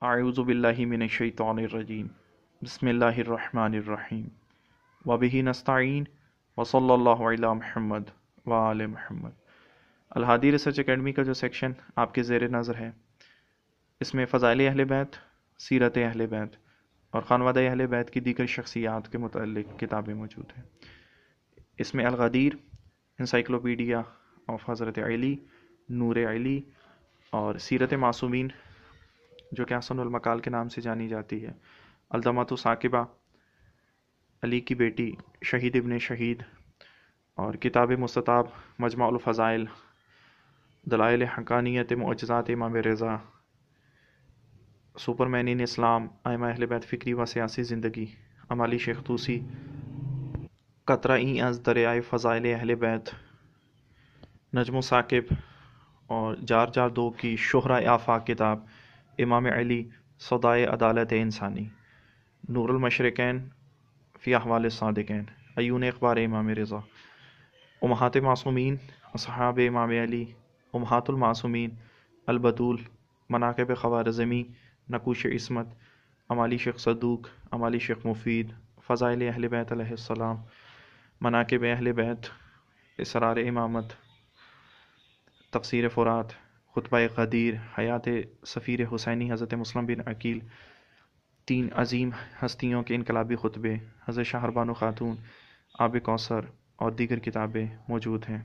اعوذ باللہ من الشیطان الرجیم بسم اللہ الرحمن الرحیم وبہ نستعین وصلی اللہ علی محمد وآل محمد۔ الہادی ریسرچ اکیڈمی کا جو سیکشن آپ کے زیر نظر ہے، اس میں فضائل اہل بیت، سیرت اہل بیت اور خانوادہ اہل بیت کی دیگر شخصیات کے متعلق کتابیں موجود ہیں۔ اس میں الغدیر، انسائکلوپیڈیا آف حضرت علی، نور علی اور سیرت معصومین جو کہ حسن المقال کے نام سے جانی جاتی ہے، الدمۃ ثاقبہ، علی کی بیٹی، شہید ابن شہید اور کتاب مستطاب، مجمع الفضائل، دلائل حقانیت معجزات امام رضا، سپرمین ان اسلام، ائمہ اہل بیت فکری و سیاسی زندگی، امالی شیخ طوسی، قطرہ از دریائے فضائل اہل بیت، نجم ثاقب اور جار جار دو کی شہرہ آفاق کتاب، امام علی صدائے عدالت انسانی، نور المشرقین فی احوال الصادقین، عیون اخبار امام رضا، امہات معصومین، اصحاب امام علی، امہات المعصومین، البتول، مناقب خوارزمی، نقوش عصمت، امالی شیخ صدوق، امالی شیخ مفید، فضائل اہل بیت علیہ السلام، مناقب اہل بیت، اسرار امامت، تفسیر فرات، خطبہ غدیر، حیات سفیر حسینی حضرت مسلم بن عقیل، 3 عظیم ہستیوں کے انقلابی خطبے، حضرت شاہ بانو خاتون، آب کوثر اور دیگر کتابیں موجود ہیں۔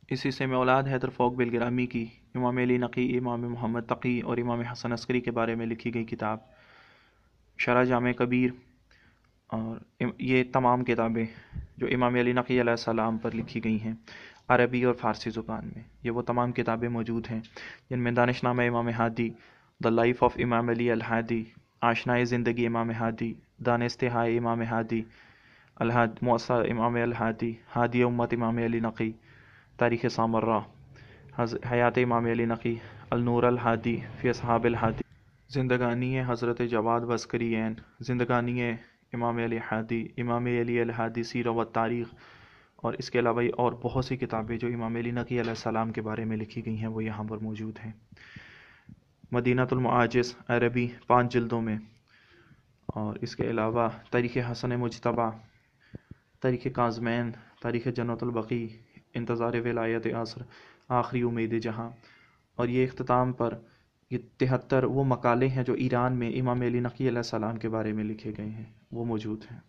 اس حصے میں اولاد حیدر فوق بالگرامی کی امام علی نقی، امام محمد تقی اور امام حسن عسکری کے بارے میں لکھی گئی کتاب، شرح جامع کبیر، اور یہ تمام کتابیں جو امام علی نقی علیہ السلام پر لکھی گئی ہیں عربی اور فارسی زبان میں، یہ وہ تمام کتابیں موجود ہیں جن میں دانش نامہ امام ہادی، دا لائف آف امام علی الہادی، آشنائے زندگی امام ہادی، دانستہائے امام ہادی، مؤسسہ امام الہادی، ہادی امت امام علی نقی، تاریخ سامرہ، حیات امام علی نقی، النور الہادی فی اصحاب الہادی، زندگانی حضرت جواد بسکری عین، زندگانی امام علی ہادی، امام علی الہادی سیرہ و تاریخ، اور اس کے علاوہ اور بہت سی کتابیں جو امام علی نقی علیہ السلام کے بارے میں لکھی گئی ہیں وہ یہاں پر موجود ہیں۔ مدینۃ المعاجز عربی 5 جلدوں میں، اور اس کے علاوہ تاریخ حسن مجتبیٰ، تاریخ کاظمین، تاریخ جنت البقیع، انتظار ولایت عصر، آخری امید جہاں، اور یہ اختتام پر یہ 73 وہ مقالے ہیں جو ایران میں امام علی نقی علیہ السلام کے بارے میں لکھے گئے ہیں، وہ موجود ہیں۔